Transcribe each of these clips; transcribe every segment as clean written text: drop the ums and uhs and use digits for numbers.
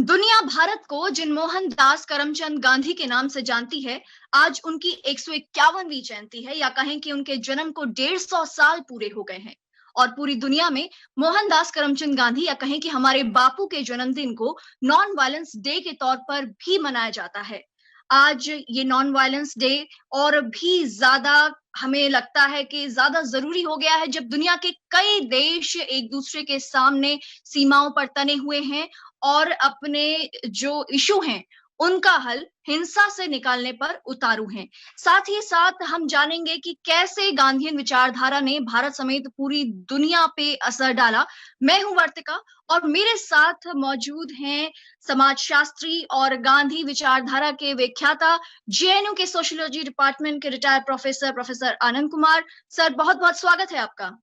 दुनिया भारत को जिन मोहनदास करमचंद गांधी के नाम से जानती है, आज उनकी 151वीं जयंती है, या कहें कि उनके जन्म को 150 साल पूरे हो गए हैं। और पूरी दुनिया में मोहनदास करमचंद गांधी, या कहें कि हमारे बापू के जन्मदिन को नॉन वायलेंस डे के तौर पर भी मनाया जाता है। आज ये नॉन वायलेंस डे और भी ज्यादा हमें लगता है कि ज्यादा जरूरी हो गया है, जब दुनिया के कई देश एक दूसरे के सामने सीमाओं पर तने हुए हैं और अपने जो इशू हैं उनका हल हिंसा से निकालने पर उतारू हैं। साथ ही साथ हम जानेंगे कि कैसे गांधीयन विचारधारा ने भारत समेत पूरी दुनिया पे असर डाला। मैं हूं वर्तिका और मेरे साथ मौजूद हैं समाजशास्त्री और गांधी विचारधारा के व्याख्याता, जेएनयू के सोशियोलॉजी डिपार्टमेंट के retired professor Anand Kumar. Sir, बहुत बहुत स्वागत है आपका।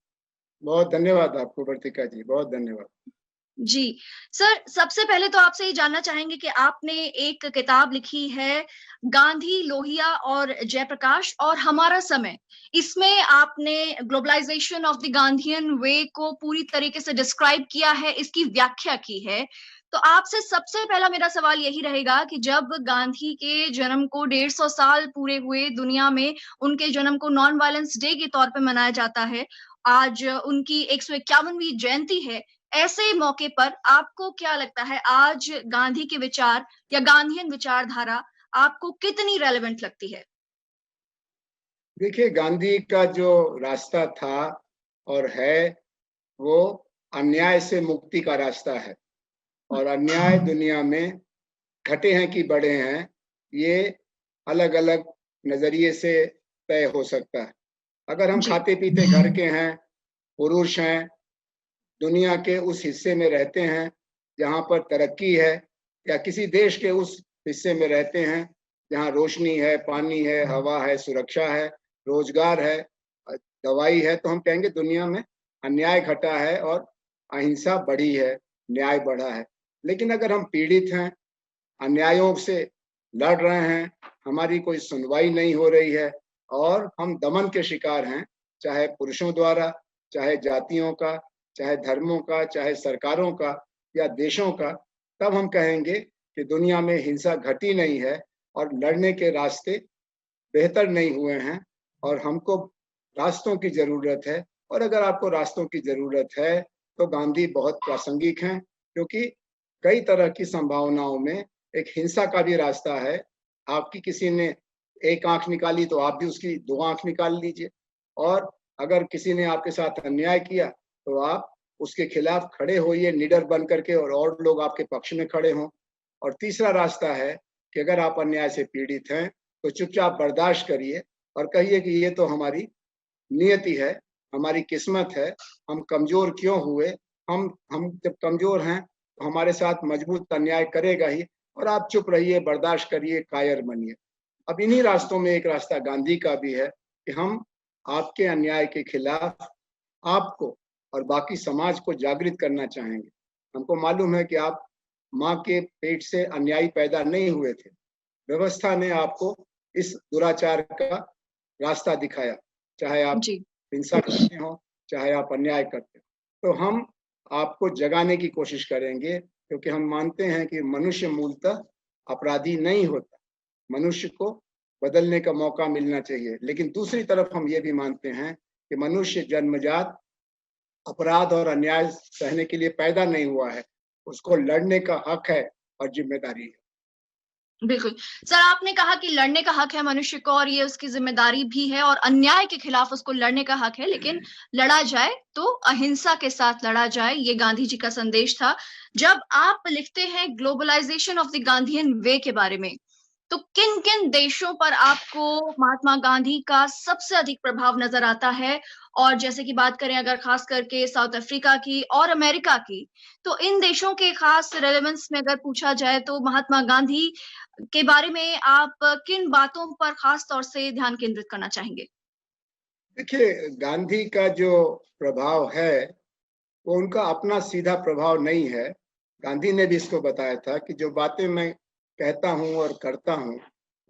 बहुत धन्यवाद आपको वर्तिका जी, बहुत धन्यवाद। जी सर, सबसे पहले तो आपसे ये जानना चाहेंगे कि आपने एक किताब लिखी है, गांधी, लोहिया और जयप्रकाश और हमारा समय। इसमें आपने ग्लोबलाइजेशन ऑफ द गांधीयन वे को पूरी तरीके से डिस्क्राइब किया है, इसकी व्याख्या की है। तो आपसे सबसे पहला मेरा सवाल यही रहेगा कि जब गांधी के जन्म को 150 साल पूरे हुए, दुनिया में उनके जन्म को नॉन वायलेंस डे के तौर पे मनाया जाता है, आज उनकी 151वीं जयंती है। ऐसे मौके पर आपको क्या लगता है, आज गांधी के विचार या गांधीयन विचारधारा आपको कितनी रेलेवेंट लगती है? देखिए, गांधी का जो रास्ता था और है, वो अन्याय से मुक्ति का रास्ता है। और अन्याय दुनिया में घटे हैं कि बढ़े हैं, ये अलग अलग नजरिए से तय हो सकता है। अगर हम जी, खाते पीते घर के हैं, पुरुष हैं, दुनिया के उस हिस्से में रहते हैं जहाँ पर तरक्की है, या किसी देश के उस हिस्से में रहते हैं जहाँ रोशनी है, पानी है, हवा है, सुरक्षा है, रोजगार है, दवाई है, तो हम कहेंगे दुनिया में अन्याय घटा है और अहिंसा बढ़ी है, न्याय बढ़ा है। लेकिन अगर हम पीड़ित हैं, अन्यायों से लड़ रहे हैं, हमारी कोई सुनवाई नहीं हो रही है और हम दमन के शिकार हैं, चाहे पुरुषों द्वारा, चाहे जातियों का, चाहे धर्मों का, चाहे सरकारों का या देशों का, तब हम कहेंगे कि दुनिया में हिंसा घटी नहीं है और लड़ने के रास्ते बेहतर नहीं हुए हैं और हमको रास्तों की जरूरत है। और अगर आपको रास्तों की जरूरत है तो गांधी बहुत प्रासंगिक हैं, क्योंकि कई तरह की संभावनाओं में एक हिंसा का भी रास्ता है। आपकी किसी ने एक आंख निकाली तो आप भी उसकी दो आंख निकाल लीजिए, और अगर किसी ने आपके साथ अन्याय किया तो आप उसके खिलाफ खड़े होइए निडर बन करके, और लोग आपके पक्ष में खड़े हों। और तीसरा रास्ता है कि अगर आप अन्याय से पीड़ित हैं तो चुपचाप बर्दाश्त करिए और कहिए कि ये तो हमारी नियति है, हमारी किस्मत है, हम कमजोर क्यों हुए, हम जब कमजोर हैं तो हमारे साथ मजबूत अन्याय करेगा ही, और आप चुप रहिए, बर्दाश्त करिए, कायर बनिए। अब इन्हीं रास्तों में एक रास्ता गांधी का भी है कि हम आपके अन्याय के खिलाफ आपको और बाकी समाज को जागृत करना चाहेंगे। हमको मालूम है कि आप माँ के पेट से अन्यायी पैदा नहीं हुए थे, व्यवस्था ने आपको इस दुराचार का रास्ता दिखाया, चाहे आप जी, हिंसा करते हो, चाहे आप अन्याय करते हो। तो हम आपको जगाने की कोशिश करेंगे, क्योंकि हम मानते हैं कि मनुष्य मूलतः अपराधी नहीं होता, मनुष्य को बदलने का मौका मिलना चाहिए। लेकिन दूसरी तरफ हम ये भी मानते हैं कि मनुष्य जन्मजात अपराध और अन्याय सहने के लिए पैदा नहीं हुआ है, उसको लड़ने का हक है और जिम्मेदारी है। बिल्कुल। सर, आपने कहा कि लड़ने का हक है मनुष्य को और ये उसकी जिम्मेदारी भी है और अन्याय के खिलाफ उसको लड़ने का हक है, लेकिन लड़ा जाए तो अहिंसा के साथ लड़ा जाए, ये गांधी जी का संदेश था। जब आप लिखते हैं ग्लोबलाइजेशन ऑफ द गांधीयन वे के बारे में, तो किन किन देशों पर आपको महात्मा गांधी का सबसे अधिक प्रभाव नजर आता है? और जैसे कि बात करें अगर खास करके साउथ अफ्रीका की और अमेरिका की, तो इन देशों के खास रेलेवेंस में अगर पूछा जाए तो महात्मा गांधी के बारे में आप किन बातों पर खास तौर से ध्यान केंद्रित करना चाहेंगे? देखिए, गांधी का जो प्रभाव है वो उनका अपना सीधा प्रभाव नहीं है। गांधी ने भी इसको बताया था कि जो बातें मैं कहता हूँ और करता हूँ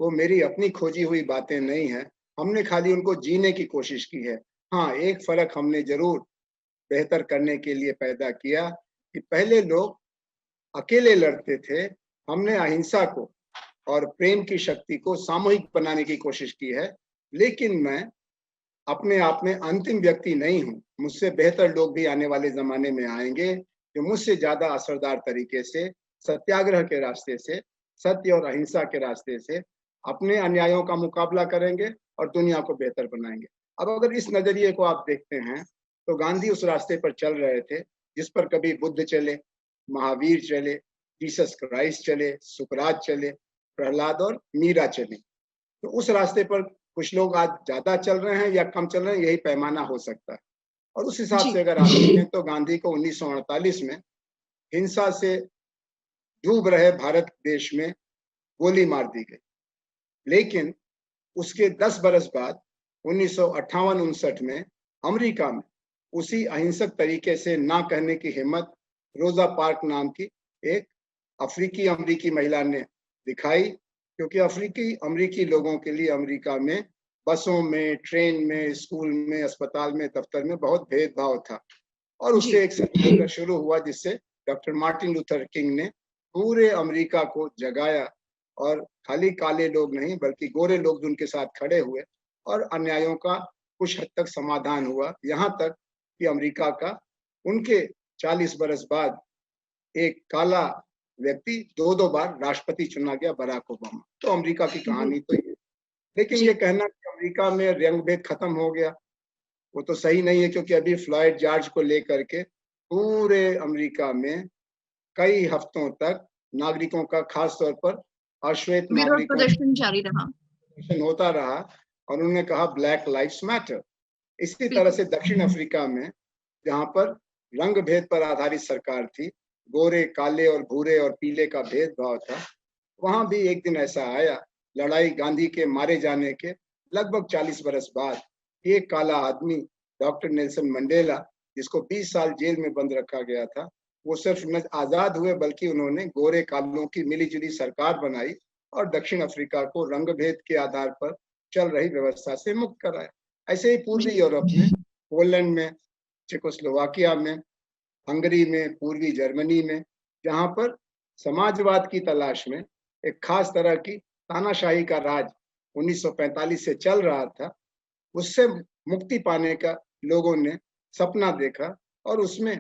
वो मेरी अपनी खोजी हुई बातें नहीं है, हमने खाली उनको जीने की कोशिश की है। हाँ, एक फर्क हमने जरूर बेहतर करने के लिए पैदा किया कि पहले लोग अकेले लड़ते थे, हमने अहिंसा को और प्रेम की शक्ति को सामूहिक बनाने की कोशिश की है। लेकिन मैं अपने आप में अंतिम व्यक्ति नहीं हूँ। मुझसे बेहतर लोग भी आने वाले ज़माने में आएँगे, जो मुझसे ज़्यादा असरदार तरीके से, सत्याग्रह के रास्ते से, सत्य और अहिंसा के रास्ते से अपने अन्यायों का मुकाबला करेंगे और दुनिया को बेहतर बनाएँगे। अब अगर इस नज़रिए को आप देखते हैं, तो गांधी उस रास्ते पर चल रहे थे, जिस पर कभी बुद्ध चले, महावीर चले, जीसस क्राइस्ट चले, सुकरात चले, प्रहलाद और मीरा चले। तो उस रास्ते पर कुछ लोग आज ज़्यादा चल रहे हैं या कम चल रहे हैं, यही पैमाना हो सकता है। और उस हिसाब जी, से अगर आप देखें तो गांधी को 1948 में हिंसा से डूब रहे भारत देश में गोली मार दी गई। लेकिन उसके 10 बरस बाद 1958-59 में अमेरिका में उसी अहिंसक तरीके से ना कहने की हिम्मत रोजा पार्क नाम की एक अफ्रीकी अमरीकी महिला ने दिखाई, क्योंकि अफ्रीकी अमरीकी लोगों के लिए अमेरिका में बसों में, ट्रेन में, स्कूल में, अस्पताल में, दफ्तर में बहुत भेदभाव था। और जी, उससे एक सत्याग्रह शुरू हुआ, जिससे डॉक्टर मार्टिन लूथर किंग ने पूरे अमेरिका को जगाया और खाली काले लोग नहीं बल्कि गोरे लोग भी उनके साथ खड़े हुए और अन्यायों का कुछ हद तक समाधान हुआ। यहाँ तक कि अमेरिका का उनके 40 बरस बाद एक काला व्यक्ति 2-2 बार राष्ट्रपति चुना गया, बराक ओबामा। तो अमेरिका की जी, कहानी तो ये। लेकिन जी, ये कहना कि अमेरिका में रंग भेद खत्म हो गया, वो तो सही नहीं है, क्योंकि अभी फ्लॉयड जॉर्ज को लेकर के पूरे अमेरिका में कई हफ्तों तक नागरिकों का, खास तौर पर अश्वेत विरोध नागरिकों का प्रदर्शन जारी रहा। प्रदर्शन होता रहा और उन्होंने कहा ब्लैक लाइव्स मैटर। इसी तरह बिल्कुल, से दक्षिण अफ्रीका में, जहाँ पर रंग भेद पर आधारित सरकार थी, गोरे, काले और भूरे और पीले का भेदभाव था, वहां भी एक दिन ऐसा आया, लड़ाई गांधी के मारे जाने के लगभग 40 बरस बाद एक काला आदमी, डॉक्टर नेल्सन मंडेला, जिसको 20 साल जेल में बंद रखा गया था, वो सिर्फ न आजाद हुए बल्कि उन्होंने गोरे कालों की मिलीजुली सरकार बनाई और दक्षिण अफ्रीका को रंग भेद के आधार पर चल रही व्यवस्था से मुक्त कराया। ऐसे ही पूर्वी जी, यूरोप में, पोलैंड में, चेकोस्लोवाकिया में, हंगरी में, पूर्वी जर्मनी में, जहाँ पर समाजवाद की तलाश में एक खास तरह की तानाशाही का राज 1945 से चल रहा था, उससे मुक्ति पाने का लोगों ने सपना देखा और उसमें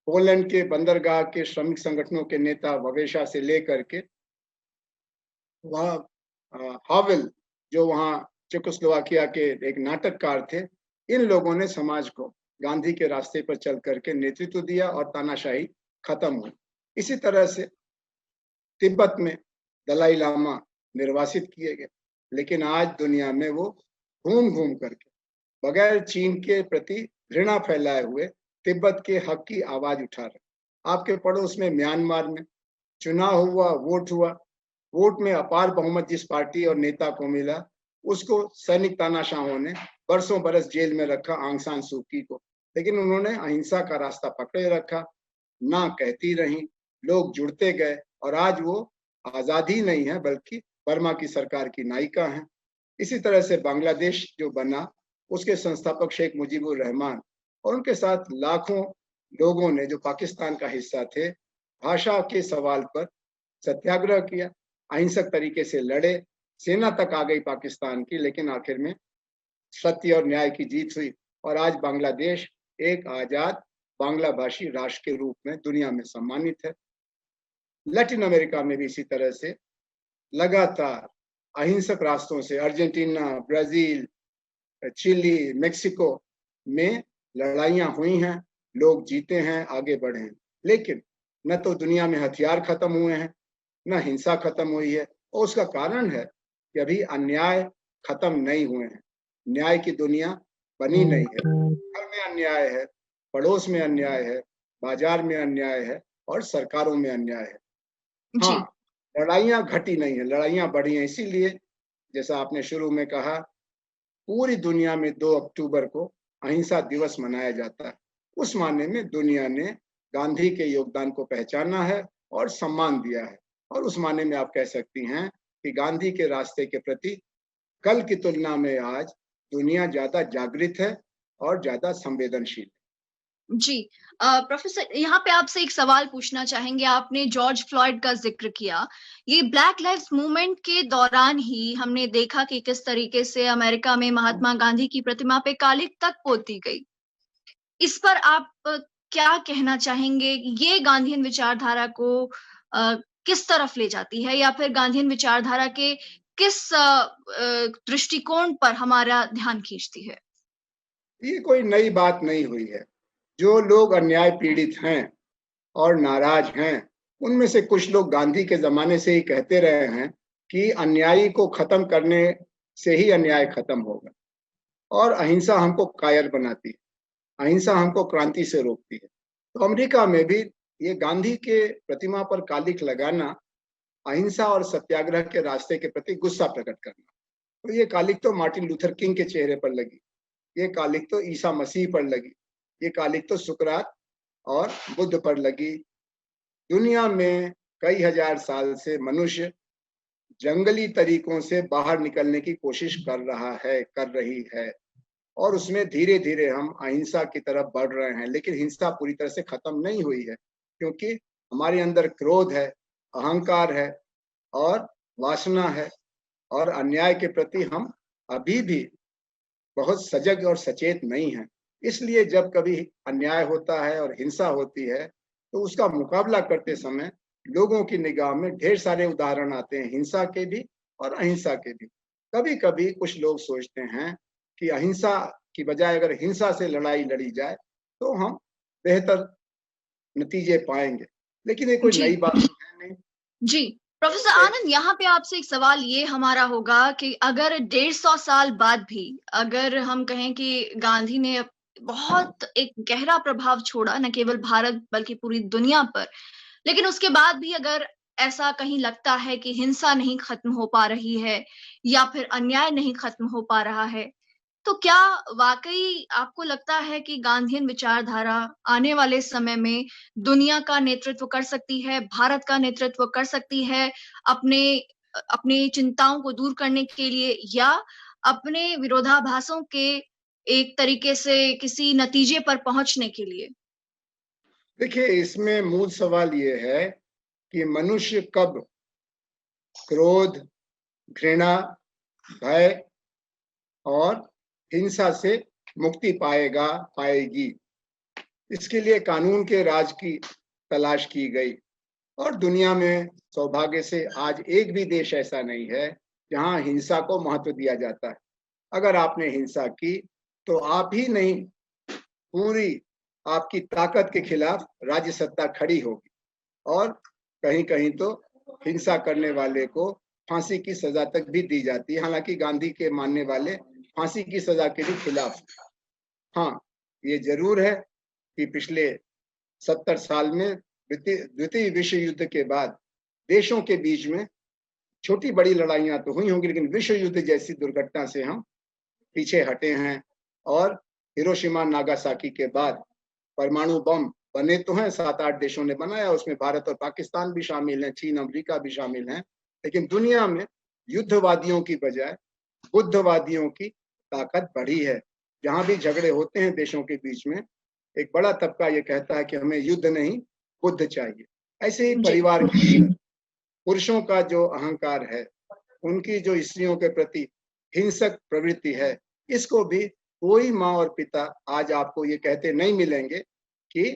पोलैंड के बंदरगाह के श्रमिक संगठनों के नेता ववेशा से लेकर के वहाँ हावेल, जो वहाँ चेकोस्लोवाकिया के एक नाटककार थे, इन लोगों ने समाज को गांधी के रास्ते पर चल करके नेतृत्व दिया और तानाशाही खत्म हुई। इसी तरह से तिब्बत में दलाई लामा निर्वासित किए गए, लेकिन आज दुनिया में वो घूम घूम करके बगैर चीन के प्रति घृणा फैलाए हुए तिब्बत के हक की आवाज उठा रहे। आपके पड़ोस में म्यांमार में चुनाव हुआ, वोट हुआ, वोट में अपार बहुमत जिस पार्टी और नेता को मिला, उसको सैनिक तानाशाहों ने बरसों बरस जेल में रखा, आंग सान सू की को। लेकिन उन्होंने अहिंसा का रास्ता पकड़े रखा, ना कहती रही, लोग जुड़ते गए और आज वो आजाद ही नहीं है बल्कि बर्मा की सरकार की नायिका हैं। इसी तरह से बांग्लादेश जो बना, उसके संस्थापक शेख मुजीबुर रहमान और उनके साथ लाखों लोगों ने जो पाकिस्तान का हिस्सा थे, भाषा के सवाल पर सत्याग्रह किया, अहिंसक तरीके से लड़े, सेना तक आ गई पाकिस्तान की, लेकिन आखिर में सत्य और न्याय की जीत हुई और आज बांग्लादेश एक आजाद बांग्ला भाषी राष्ट्र के रूप में दुनिया में सम्मानित है। लैटिन अमेरिका में भी इसी तरह से लगातार अहिंसक रास्तों से अर्जेंटीना, ब्राजील, चिली, मेक्सिको में लड़ाइयां हुई हैं, लोग जीते हैं, आगे बढ़े हैं। लेकिन न तो दुनिया में हथियार खत्म हुए हैं, न हिंसा खत्म हुई है और उसका कारण है कि अभी अन्याय खत्म नहीं हुए हैं। न्याय की दुनिया बनी नहीं है। घर में अन्याय है, पड़ोस में अन्याय है, बाजार में अन्याय है और सरकारों में अन्याय है। हाँ, जी, लड़ाइयाँ घटी नहीं है, लड़ाइयाँ बढ़ी हैं। इसीलिए जैसा आपने शुरू में कहा, पूरी दुनिया में 2 अक्टूबर को अहिंसा दिवस मनाया जाता है। उस मायने में दुनिया ने गांधी के योगदान को पहचाना है और सम्मान दिया है और उस मायने में आप कह सकती हैं कि गांधी के रास्ते के प्रति कल की तुलना में आज दुनिया ज़्यादा जागृत है और ज़्यादा संवेदनशील है। जी। प्रोफेसर, यहाँ पे आपसे एक सवाल पूछना चाहेंगे। आपने जॉर्ज फ्लॉयड का ज़िक्र किया। ये ब्लैक लाइव्स मूवमेंट के दौरान ही हमने देखा कि किस तरीके से अमेरिका में महात्मा गांधी की प्रतिमा पे कालिख तक पोती गई। इस पर आप क्या कहना चाहेंगे? ये गांधीयन विचारधारा को किस तरफ ले जाती है, या फिर गांधीयन विचारधारा के किस दृष्टिकोण पर हमारा ध्यान खींचती है? ये कोई नई बात नहीं हुई है। जो लोग अन्याय पीड़ित हैं और नाराज हैं, उनमें से कुछ लोग गांधी के ज़माने से ही कहते रहे हैं कि अन्यायी को खत्म करने से ही अन्याय खत्म होगा, और अहिंसा हमको कायर बनाती है, अहिंसा हमको क्रांति से रोकती है। तो अमेरिका में भी ये गांधी के प्रतिमा पर कालिख लगाना अहिंसा और सत्याग्रह के रास्ते के प्रति गुस्सा प्रकट करना। तो ये कालिख तो मार्टिन लूथर किंग के चेहरे पर लगी, ये कालिख तो ईसा मसीह पर लगी, ये कालिख तो सुकरात और बुद्ध पर लगी। दुनिया में कई हजार साल से मनुष्य जंगली तरीकों से बाहर निकलने की कोशिश कर रही है, और उसमें धीरे धीरे हम अहिंसा की तरफ बढ़ रहे हैं। लेकिन हिंसा पूरी तरह से खत्म नहीं हुई है, क्योंकि हमारे अंदर क्रोध है, अहंकार है और वासना है, और अन्याय के प्रति हम अभी भी बहुत सजग और सचेत नहीं हैं। इसलिए जब कभी अन्याय होता है और हिंसा होती है, तो उसका मुकाबला करते समय लोगों की निगाह में ढेर सारे उदाहरण आते हैं, हिंसा के भी और अहिंसा के भी। कभी कभी कुछ लोग सोचते हैं कि अहिंसा की बजाय अगर हिंसा से लड़ाई लड़ी जाए तो हम बेहतर नतीजे पाएंगे, लेकिन ये कोई जी। नई बात तो है नहीं। जी। प्रोफेसर आनंद, यहाँ पे आपसे एक सवाल ये हमारा होगा कि अगर 150 साल बाद भी अगर हम कहें कि गांधी ने बहुत एक गहरा प्रभाव छोड़ा, न केवल भारत बल्कि पूरी दुनिया पर, लेकिन उसके बाद भी अगर ऐसा कहीं लगता है कि हिंसा नहीं खत्म हो पा रही है या फिर अन्याय नहीं खत्म हो पा रहा है, तो क्या वाक़ई आपको लगता है कि गांधीयन विचारधारा आने वाले समय में दुनिया का नेतृत्व कर सकती है, भारत का नेतृत्व कर सकती है, अपने अपनी चिंताओं को दूर करने के लिए, या अपने विरोधाभासों के एक तरीके से किसी नतीजे पर पहुँचने के लिए? देखिए, इसमें मूल सवाल ये है कि मनुष्य कब क्रोध, घृणा, भय और हिंसा से मुक्ति पाएगी। इसके लिए कानून के राज की तलाश की गई, और दुनिया में सौभाग्य से आज एक भी देश ऐसा नहीं है जहां हिंसा को महत्व दिया जाता है। अगर आपने हिंसा की तो आप ही नहीं, पूरी आपकी ताकत के खिलाफ राज्य सत्ता खड़ी होगी, और कहीं कहीं तो हिंसा करने वाले को फांसी की सजा तक भी दी जाती है। हालांकि गांधी के मानने वाले फांसी की सजा के भी खिलाफ। हाँ, ये जरूर है कि पिछले 70 साल में द्वितीय विश्व युद्ध के बाद देशों के बीच में छोटी बड़ी लड़ाइयां तो हुई होंगी, लेकिन विश्व युद्ध जैसी दुर्घटना से हम पीछे हटे हैं। और हिरोशिमा नागासाकी के बाद परमाणु बम बने तो हैं, 7-8 देशों ने बनाया, उसमें भारत और पाकिस्तान भी शामिल हैं, चीन अमेरिका भी शामिल हैं। लेकिन दुनिया में युद्धवादियों की बजाय बुद्धवादियों की ताकत बढ़ी है। जहां भी झगड़े होते हैं देशों के बीच में, एक बड़ा तबका ये कहता है कि हमें युद्ध नहीं, बुद्ध चाहिए। ऐसे ही जी। परिवार के अंदर पुरुषों का जो अहंकार है, उनकी जो स्त्रियों के प्रति हिंसक प्रवृत्ति है, इसको भी कोई माँ और पिता आज आपको ये कहते नहीं मिलेंगे कि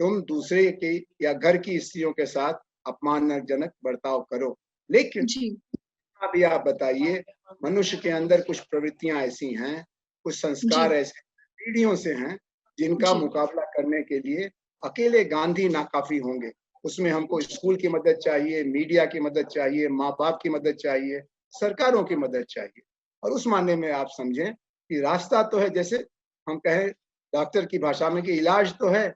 तुम दूसरे की या घर की स्त्रियों के साथ अपमानजनक बर्ताव करो। लेकिन जी। अभी आप बताइए, मनुष्य के अंदर कुछ प्रवृत्तियां ऐसी हैं, कुछ संस्कार जी। ऐसे पीढ़ियों से हैं, जिनका जी। मुकाबला करने के लिए अकेले गांधी नाकाफी होंगे। उसमें हमको स्कूल की मदद चाहिए, मीडिया की मदद चाहिए, माँ बाप की मदद चाहिए, सरकारों की मदद चाहिए। और उस मायने में आप समझें कि रास्ता तो है, जैसे हम कहें डॉक्टर की भाषा में कि इलाज तो है,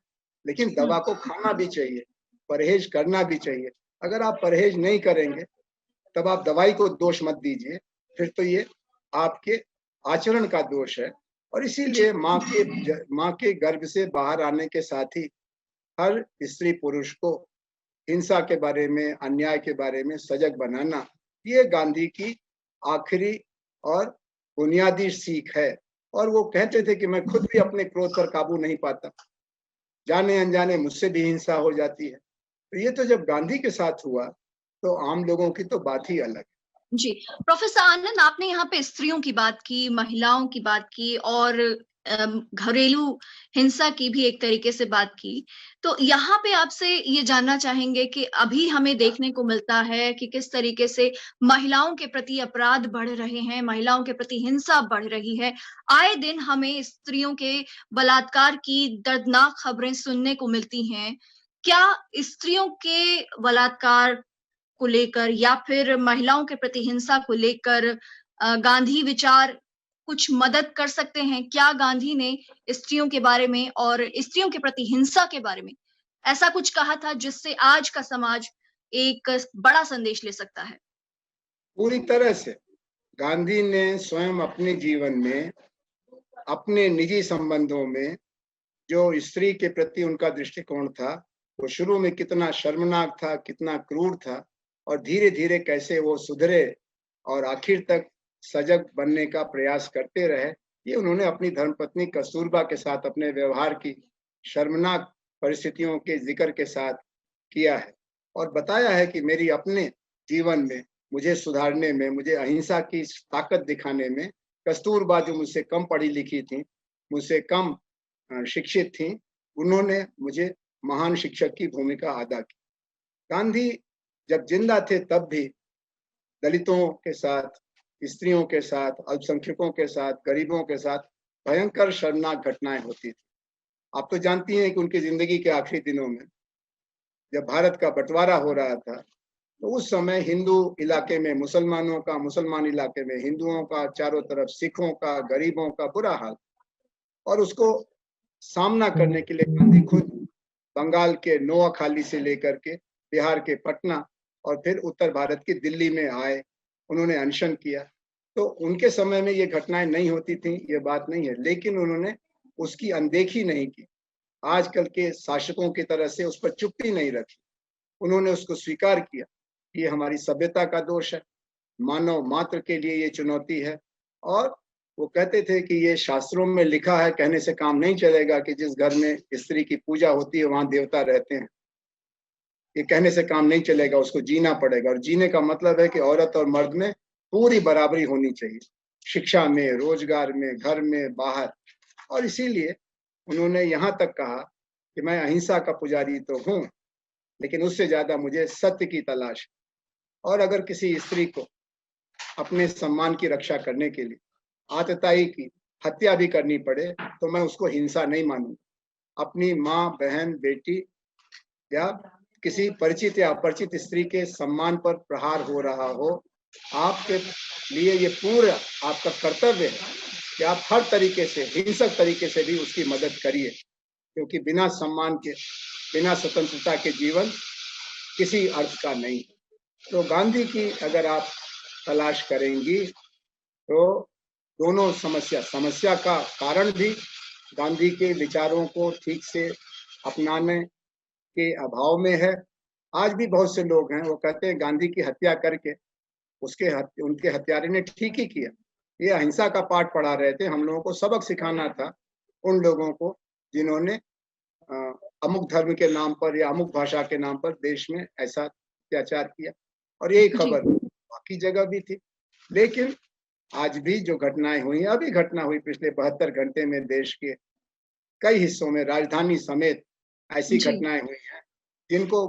लेकिन हुँ। दवा को खाना भी चाहिए, परहेज करना भी चाहिए। अगर आप परहेज नहीं करेंगे तब आप दवाई को दोष मत दीजिए, फिर तो ये आपके आचरण का दोष है। और इसीलिए जी। माँ के गर्भ से बाहर आने के साथ ही हर स्त्री पुरुष को हिंसा के बारे में, अन्याय के बारे में सजग बनाना, ये गांधी की आखिरी और बुनियादी सीख है। और वो कहते थे कि मैं खुद भी अपने क्रोध पर काबू नहीं पाता, जाने अनजाने मुझसे भी हिंसा हो जाती है। तो ये तो जब गांधी के साथ हुआ तो आम लोगों की तो बात ही अलग। जी, प्रोफेसर आनंद, आपने यहाँ पे स्त्रियों की बात की, महिलाओं की बात की और घरेलू हिंसा की भी एक तरीके से बात की। तो यहाँ पे आपसे ये जानना चाहेंगे कि अभी हमें देखने को मिलता है कि किस तरीके से महिलाओं के प्रति अपराध बढ़ रहे हैं, महिलाओं के प्रति हिंसा बढ़ रही है। आए दिन हमें स्त्रियों के बलात्कार की दर्दनाक खबरें सुनने को मिलती हैं। क्या स्त्रियों के बलात्कार को लेकर या फिर महिलाओं के प्रति हिंसा को लेकर गांधी विचार कुछ मदद कर सकते हैं? क्या गांधी ने स्त्रियों के बारे में और स्त्रियों के प्रति हिंसा के बारे में ऐसा कुछ कहा था जिससे आज का समाज एक बड़ा संदेश ले सकता है? पूरी तरह से गांधी ने स्वयं अपने जीवन में, अपने निजी संबंधों में जो स्त्री के प्रति उनका दृष्टिकोण था, वो शुरू में कितना शर्मनाक था, कितना क्रूर था, और धीरे धीरे कैसे वो सुधरे और आखिर तक सजग बनने का प्रयास करते रहे, ये उन्होंने अपनी धर्मपत्नी कस्तूरबा के साथ अपने व्यवहार की शर्मनाक परिस्थितियों के जिक्र के साथ किया है और बताया है कि मेरी अपने जीवन में मुझे सुधारने में, मुझे अहिंसा की ताकत दिखाने में कस्तूरबा, जो मुझसे कम पढ़ी लिखी थी, मुझसे कम शिक्षित थी, उन्होंने मुझे महान शिक्षक की भूमिका अदा की। गांधी जब जिंदा थे तब भी दलितों के साथ, स्त्रियों के साथ, अल्पसंख्यकों के साथ, गरीबों के साथ भयंकर शर्मनाक घटनाएं होती थी। आप तो जानती हैं कि उनकी जिंदगी के आखिरी दिनों में जब भारत का बंटवारा हो रहा था, तो उस समय हिंदू इलाके में मुसलमानों का, मुसलमान इलाके में हिंदुओं का, चारों तरफ सिखों का, गरीबों का बुरा हाल। और उसको सामना करने के लिए गांधी खुद बंगाल के नोआखाली से लेकर के बिहार के पटना और फिर उत्तर भारत की दिल्ली में आए, उन्होंने अनशन किया। तो उनके समय में ये घटनाएं नहीं होती थी, ये बात नहीं है, लेकिन उन्होंने उसकी अनदेखी नहीं की। आजकल के शासकों की तरह से उस पर चुप्पी नहीं रखी, उन्होंने उसको स्वीकार किया। ये हमारी सभ्यता का दोष है, मानव मात्र के लिए ये चुनौती है। और वो कहते थे कि ये शास्त्रों में लिखा है, कहने से काम नहीं चलेगा कि जिस घर में स्त्री की पूजा होती है वहां देवता रहते हैं। ये कहने से काम नहीं चलेगा, उसको जीना पड़ेगा। और जीने का मतलब है कि औरत और मर्द में पूरी बराबरी होनी चाहिए, शिक्षा में, रोजगार में, घर में, बाहर। और इसीलिए उन्होंने यहाँ तक कहा कि मैं अहिंसा का पुजारी तो हूँ, लेकिन उससे ज्यादा मुझे सत्य की तलाश। और अगर किसी स्त्री को अपने सम्मान की रक्षा करने के लिए आतताई की हत्या भी करनी पड़े तो मैं उसको हिंसा नहीं मानूंगा। अपनी माँ, बहन, बेटी या किसी परिचित या अपरिचित स्त्री के सम्मान पर प्रहार हो रहा हो, आपके लिए ये पूरा आपका कर्तव्य है कि आप हर तरीके से, हिंसक तरीके से भी उसकी मदद करिए, क्योंकि बिना सम्मान के, बिना स्वतंत्रता के जीवन किसी अर्थ का नहीं। तो गांधी की अगर आप तलाश करेंगी तो दोनों समस्या का कारण भी गांधी के विचारों को ठीक से अपनाने के अभाव में है। आज भी बहुत से लोग हैं, वो कहते हैं गांधी की हत्या करके उनके हत्यारे ने ठीक ही किया। ये अहिंसा का पाठ पढ़ा रहे थे, हम लोगों को सबक सिखाना था उन लोगों को जिन्होंने अमुक धर्म के नाम पर या अमुक भाषा के नाम पर देश में ऐसा अत्याचार किया। और यही खबर बाकी जगह भी थी। लेकिन आज भी जो घटनाएं हुई, अभी घटना हुई पिछले 72 घंटे में, देश के कई हिस्सों में, राजधानी समेत ऐसी घटनाएं हुई हैं जिनको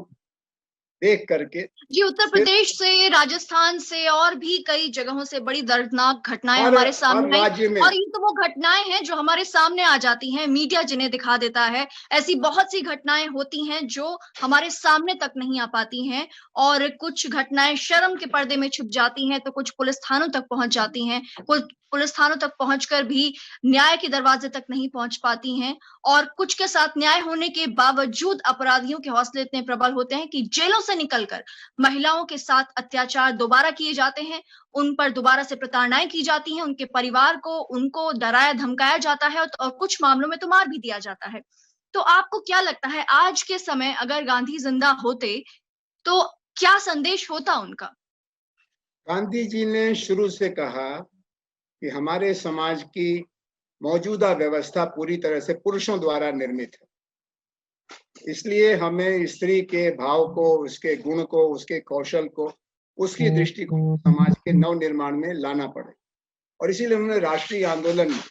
देख करके जी, उत्तर प्रदेश से, राजस्थान से और भी कई जगहों से बड़ी दर्दनाक घटनाएं हमारे सामने आई। और ये तो वो घटनाएं हैं जो हमारे सामने आ जाती हैं, मीडिया जिन्हें दिखा देता है। ऐसी बहुत सी घटनाएं होती हैं जो हमारे सामने तक नहीं आ पाती हैं, और कुछ घटनाएं शर्म के पर्दे में छुप जाती हैं, तो कुछ पुलिस थानों तक पहुंच जाती हैं, कुछ पुलिस थानों तक पहुंचकर भी न्याय के दरवाजे तक नहीं पहुंच पाती हैं। और कुछ के साथ न्याय होने के बावजूद अपराधियों के हौसले इतने प्रबल होते हैं कि जेलों से निकलकर महिलाओं के साथ अत्याचार दोबारा किए जाते हैं, उन पर दोबारा से प्रताड़नाएं की जाती हैं, उनके परिवार को, उनको डराया धमकाया जाता है और कुछ मामलों में तो मार भी दिया जाता है। तो आपको क्या लगता है, आज के समय अगर गांधी जिंदा होते तो क्या संदेश होता उनका? गांधी जी ने शुरू से कहा कि हमारे समाज की मौजूदा व्यवस्था पूरी तरह से पुरुषों द्वारा निर्मित है। इसलिए हमें स्त्री के भाव को, उसके गुण को, उसके कौशल को, उसकी दृष्टि को समाज के नव निर्माण में लाना पड़े। और इसीलिए उन्होंने राष्ट्रीय आंदोलन में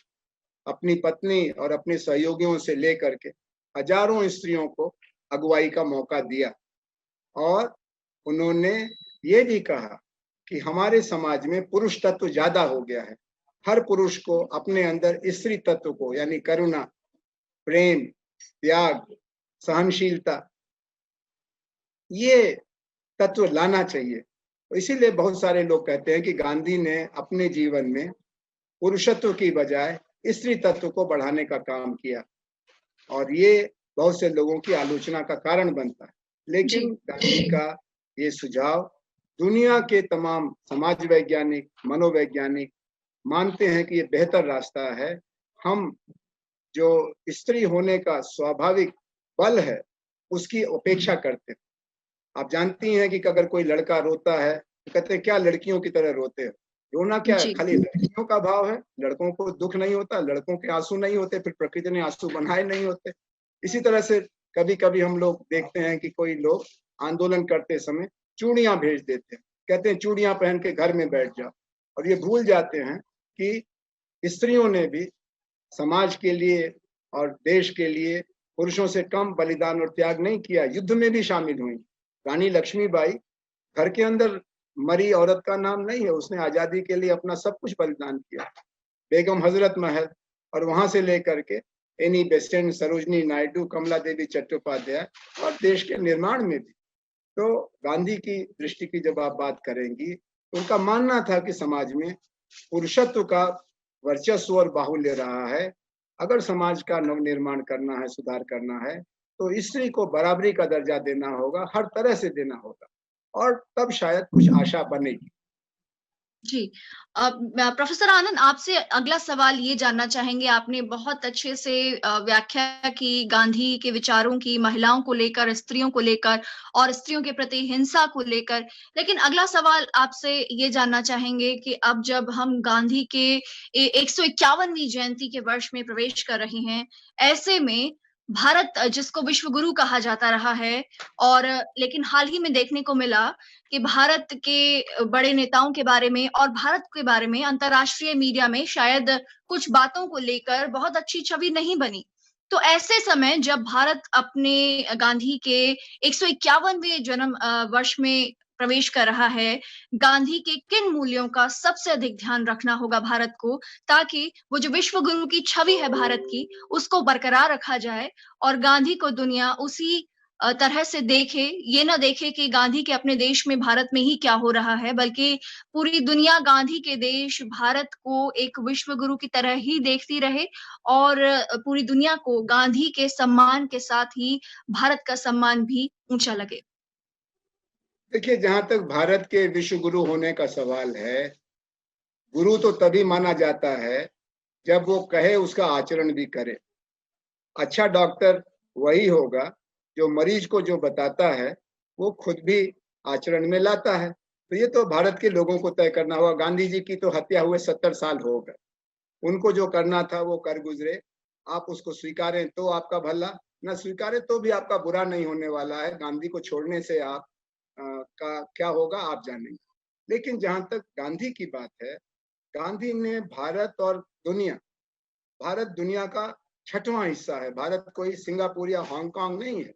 अपनी पत्नी और अपने सहयोगियों से लेकर के हजारों स्त्रियों को अगुवाई का मौका दिया। और उन्होंने ये भी कहा कि हमारे समाज में पुरुष तत्व ज्यादा हो गया है। हर पुरुष को अपने अंदर स्त्री तत्व को, यानी करुणा, प्रेम, त्याग, सहनशीलता, ये तत्व लाना चाहिए। तो इसीलिए बहुत सारे लोग कहते हैं कि गांधी ने अपने जीवन में पुरुषत्व की बजाय स्त्री तत्व को बढ़ाने का काम किया, और ये बहुत से लोगों की आलोचना का कारण बनता है। लेकिन गांधी का ये सुझाव दुनिया के तमाम समाज वैज्ञानिक, मनोवैज्ञानिक मानते हैं कि ये बेहतर रास्ता है। हम जो स्त्री होने का स्वाभाविक बल है उसकी उपेक्षा करते हैं। आप जानती हैं कि अगर कोई लड़का रोता है तो कहते हैं क्या लड़कियों की तरह रोते हो। रोना क्या है? खाली लड़कियों का भाव है, लड़कों को दुख नहीं होता, लड़कों के आंसू नहीं होते, फिर प्रकृति ने आंसू बनाए नहीं होते। इसी तरह से कभी कभी हम लोग देखते हैं कि कोई लोग आंदोलन करते समय चूड़ियां भेज देते हैं, कहते हैं चूड़ियां पहन के घर में बैठ जाओ, और ये भूल जाते हैं कि स्त्रियों ने भी समाज के लिए और देश के लिए पुरुषों से कम बलिदान और त्याग नहीं किया, युद्ध में भी शामिल हुई। रानी लक्ष्मीबाई घर के अंदर मरी औरत का नाम नहीं है, उसने आजादी के लिए अपना सब कुछ बलिदान किया। बेगम हजरत महल, और वहां से लेकर के एनी बेसेंट, सरोजनी नायडू, कमला देवी चट्टोपाध्याय, और देश के निर्माण में भी। तो गांधी की दृष्टि की जब आप बात करेंगी तो उनका मानना था कि समाज में पुरुषत्व का वर्चस्व और बाहुल्य रहा है। अगर समाज का नव निर्माण करना है, सुधार करना है, तो स्त्री को बराबरी का दर्जा देना होगा, हर तरह से देना होगा, और तब शायद कुछ आशा बनेगी। जी। प्रोफेसर आनंद, आपसे अगला सवाल ये जानना चाहेंगे, आपने बहुत अच्छे से व्याख्या की गांधी के विचारों की, महिलाओं को लेकर, स्त्रियों को लेकर और स्त्रियों के प्रति हिंसा को लेकर। लेकिन अगला सवाल आपसे ये जानना चाहेंगे कि अब जब हम गांधी के 151वीं जयंती के वर्ष में प्रवेश कर रहे हैं, ऐसे में भारत जिसको विश्व गुरु कहा जाता रहा है, और लेकिन हाल ही में देखने को मिला कि भारत के बड़े नेताओं के बारे में और भारत के बारे में अंतर्राष्ट्रीय मीडिया में शायद कुछ बातों को लेकर बहुत अच्छी छवि नहीं बनी। तो ऐसे समय जब भारत अपने गांधी के 151वें जन्म वर्ष में प्रवेश कर रहा है, गांधी के किन मूल्यों का सबसे अधिक ध्यान रखना होगा भारत को, ताकि वो जो विश्व गुरु की छवि है भारत की, उसको बरकरार रखा जाए और गांधी को दुनिया उसी तरह से देखे, ये ना देखे कि गांधी के अपने देश में, भारत में ही क्या हो रहा है, बल्कि पूरी दुनिया गांधी के देश भारत को एक विश्व गुरु की तरह ही देखती रहे, और पूरी दुनिया को गांधी के सम्मान के साथ ही भारत का सम्मान भी ऊंचा लगे। देखिए, जहां तक भारत के विश्व गुरु होने का सवाल है, गुरु तो तभी माना जाता है जब वो कहे उसका आचरण भी करे। अच्छा डॉक्टर वही होगा जो मरीज को जो बताता है वो खुद भी आचरण में लाता है। तो ये तो भारत के लोगों को तय करना होगा। गांधी जी की तो हत्या हुए 70 साल हो गए, उनको जो करना था वो कर गुजरे। आप उसको स्वीकारें तो आपका भला, न स्वीकारें तो भी आपका बुरा नहीं होने वाला है। गांधी को छोड़ने से आप का क्या होगा आप जानेंगे। लेकिन जहां तक गांधी की बात है, गांधी ने भारत और दुनिया, भारत दुनिया का 6वां हिस्सा है। भारत कोई सिंगापुर या हांगकांग नहीं है।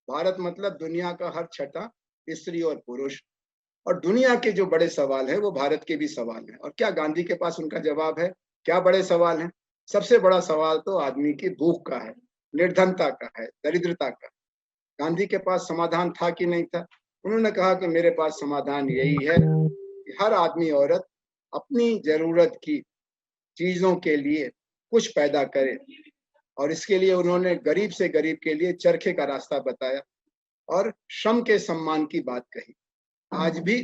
भारत मतलब दुनिया का हर 6ठा स्त्री और पुरुष। और दुनिया के जो बड़े सवाल है वो भारत के भी सवाल है। और क्या गांधी के पास उनका जवाब है? क्या बड़े सवाल हैं? सबसे बड़ा सवाल तो आदमी की भूख का है, निर्धनता का है, दरिद्रता का। गांधी के पास समाधान था कि नहीं था? उन्होंने कहा कि मेरे पास समाधान यही है कि हर आदमी औरत अपनी जरूरत की चीजों के लिए कुछ पैदा करे। और इसके लिए उन्होंने गरीब से गरीब के लिए चरखे का रास्ता बताया और श्रम के सम्मान की बात कही। आज भी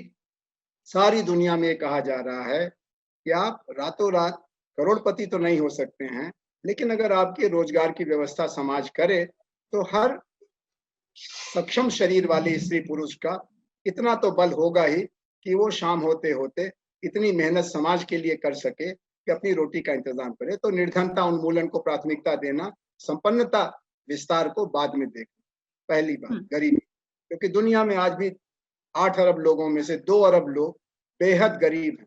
सारी दुनिया में कहा जा रहा है कि आप रातों रात करोड़पति तो नहीं हो सकते हैं, लेकिन अगर आपके रोजगार की व्यवस्था समाज करे तो हर सक्षम शरीर वाले स्त्री पुरुष का इतना तो बल होगा ही कि वो शाम होते होते इतनी मेहनत समाज के लिए कर सके कि अपनी रोटी का इंतजाम करे। तो निर्धनता उन्मूलन को प्राथमिकता देना, संपन्नता विस्तार को बाद में देखें। पहली बात हम्म। गरीबी, क्योंकि दुनिया में आज भी 8 अरब लोगों में से 2 अरब लोग बेहद गरीब हैं।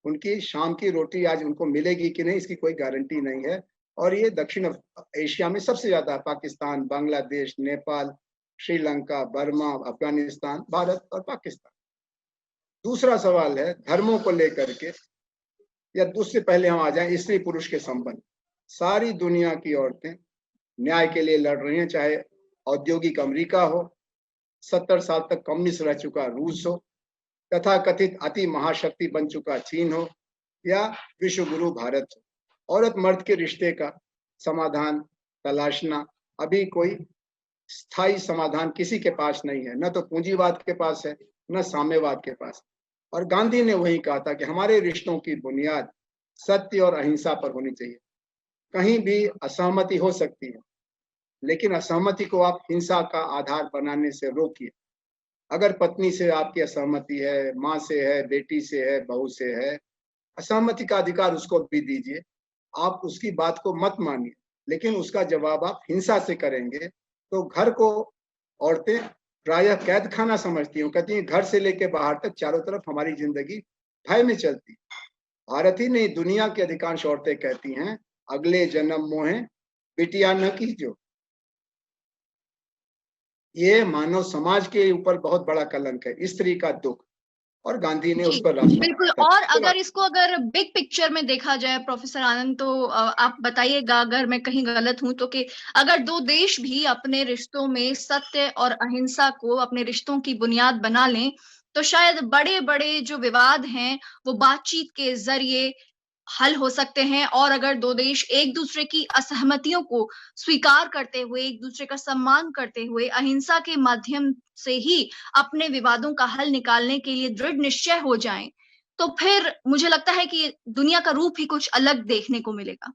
उनकी शाम की रोटी आज उनको मिलेगी कि नहीं, इसकी कोई गारंटी नहीं है। और ये दक्षिण एशिया में सबसे ज्यादा, पाकिस्तान, बांग्लादेश, नेपाल, श्रीलंका, बर्मा, अफगानिस्तान, भारत और पाकिस्तान। दूसरा सवाल है धर्मों को लेकर के, या दूसरे पहले हम आ जाएं स्त्री पुरुष के संबंध। सारी दुनिया की औरतें न्याय के लिए लड़ रही हैं, चाहे औद्योगिक अमेरिका हो, 70 साल तक कम्युनिस्ट रह चुका रूस हो, तथा कथित अति महाशक्ति बन चुका चीन हो, या विश्व गुरु भारत हो। औरत मर्द के रिश्ते का समाधान तलाशना अभी कोई स्थायी समाधान किसी के पास नहीं है, न तो पूंजीवाद के पास है, न साम्यवाद के पास। और गांधी ने वही कहा था कि हमारे रिश्तों की बुनियाद सत्य और अहिंसा पर होनी चाहिए। कहीं भी असहमति हो सकती है, लेकिन असहमति को आप हिंसा का आधार बनाने से रोकिए। अगर पत्नी से आपकी असहमति है, माँ से है, बेटी से है, बहू से है, असहमति का अधिकार उसको भी दीजिए। आप उसकी बात को मत मानिए, लेकिन उसका जवाब आप हिंसा से करेंगे तो घर को औरतें प्रायः कैद खाना समझती हूँ। कहती हैं घर से लेके बाहर तक चारों तरफ हमारी जिंदगी भय में चलती। भारत ही नहीं, दुनिया की अधिकांश औरतें कहती हैं अगले जन्म मोहे बिटिया न कीजो। ये मानव समाज के ऊपर बहुत बड़ा कलंक है, स्त्री का दुख, और गांधी ने उस पर बिल्कुल। और अगर इसको अगर बिग पिक्चर में देखा जाए प्रोफेसर आनंद, तो आप बताइएगा अगर मैं कहीं गलत हूं तो, कि अगर दो देश भी अपने रिश्तों में सत्य और अहिंसा को अपने रिश्तों की बुनियाद बना लें तो शायद बड़े बड़े जो विवाद हैं वो बातचीत के जरिए हल हो सकते हैं। और अगर दो देश एक दूसरे की असहमतियों को स्वीकार करते हुए, एक दूसरे का सम्मान करते हुए, अहिंसा के माध्यम से ही अपने विवादों का हल निकालने के लिए दृढ़ निश्चय हो जाएं, तो फिर मुझे लगता है कि दुनिया का रूप ही कुछ अलग देखने को मिलेगा।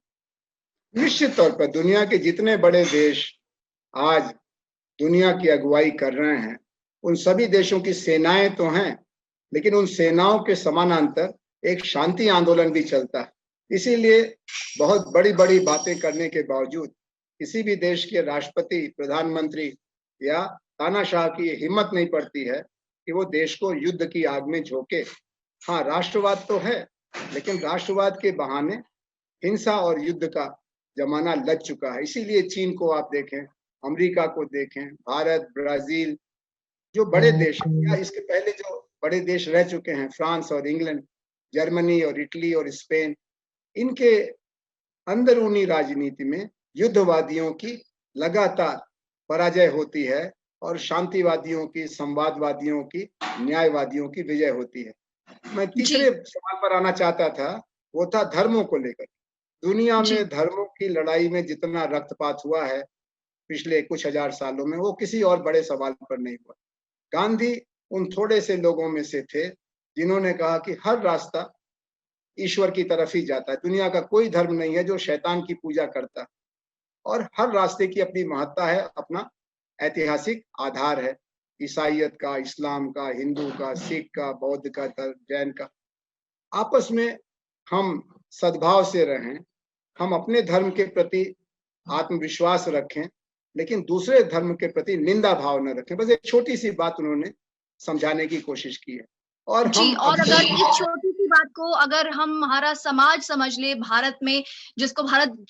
निश्चित तौर पर दुनिया के जितने बड़े देश आज दुनिया की अगुवाई कर रहे हैं, उन सभी देशों की सेनाएं तो हैं, लेकिन उन सेनाओं के समानांतर एक शांति आंदोलन भी चलता है। इसीलिए बहुत बड़ी बड़ी बातें करने के बावजूद किसी भी देश के राष्ट्रपति, प्रधानमंत्री या तानाशाह की हिम्मत नहीं पड़ती है कि वो देश को युद्ध की आग में झोंके। हाँ, राष्ट्रवाद तो है, लेकिन राष्ट्रवाद के बहाने हिंसा और युद्ध का जमाना लग चुका है। इसीलिए चीन को आप देखें, अमेरिका को देखें, भारत, ब्राजील, जो बड़े देश हैं, या इसके पहले जो बड़े देश रह चुके हैं, फ्रांस और इंग्लैंड, जर्मनी और इटली और स्पेन, इनके अंदरूनी राजनीति में युद्धवादियों की लगातार पराजय होती है और शांतिवादियों की, संवादवादियों की, न्यायवादियों की विजय होती है। मैं तीसरे सवाल पर आना चाहता था, वो था धर्मों को लेकर। दुनिया में धर्मों की लड़ाई में जितना रक्तपात हुआ है पिछले कुछ हजार सालों में, वो किसी और बड़े सवाल पर नहीं हुआ। गांधी उन थोड़े से लोगों में से थे जिन्होंने कहा कि हर रास्ता ईश्वर की तरफ ही जाता है। दुनिया का कोई धर्म नहीं है जो शैतान की पूजा करता, और हर रास्ते की अपनी महत्ता है, अपना ऐतिहासिक आधार है। ईसाइयत का, इस्लाम का, हिंदू का, सिख का, बौद्ध का, जैन का। आपस में हम सद्भाव से रहें, हम अपने धर्म के प्रति आत्मविश्वास रखें, लेकिन दूसरे धर्म के प्रति निंदा भाव न रखें। बस एक छोटी सी बात उन्होंने समझाने की कोशिश की है। और हम और अगर इस छोटी सी बात को अगर हम हमारा समाज समझ ले, भारत में जिसको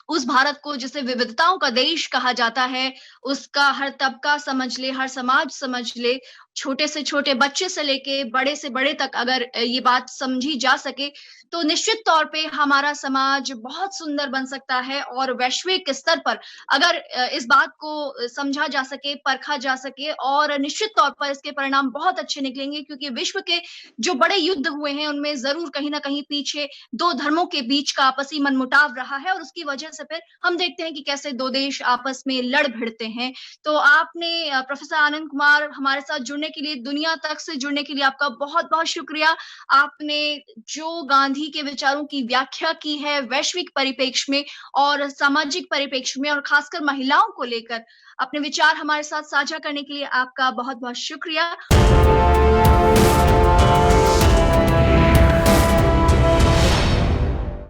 उस भारत को जिसे विविधताओं का देश कहा जाता है, उसका हर तबका समझ ले, हर समाज समझ ले, छोटे से छोटे बच्चे से लेके बड़े से बड़े तक अगर ये बात समझी जा सके तो निश्चित तौर पे हमारा समाज बहुत सुंदर बन सकता है। और वैश्विक स्तर पर अगर इस बात को समझा जा सके, परखा जा सके, और निश्चित तौर पर इसके परिणाम बहुत अच्छे निकलेंगे, क्योंकि विश्व के जो बड़े युद्ध हुए हैं उनमें जरूर कहीं ना कहीं पीछे दो धर्मों के बीच का आपसी मनमुटाव रहा है, और उसकी वजह से फिर हम देखते हैं कि कैसे दो देश आपस में लड़ भिड़ते हैं। तो आपने प्रोफेसर आनंद कुमार हमारे साथ जुड़ने के लिए, दुनिया तक से जुड़ने के लिए आपका बहुत बहुत शुक्रिया। आपने जो गांधी के विचारों की व्याख्या की है वैश्विक परिप्रेक्ष्य में और सामाजिक परिप्रेक्ष्य में, और खासकर महिलाओं को लेकर अपने विचार हमारे साथ साझा करने के लिए आपका बहुत बहुत शुक्रिया।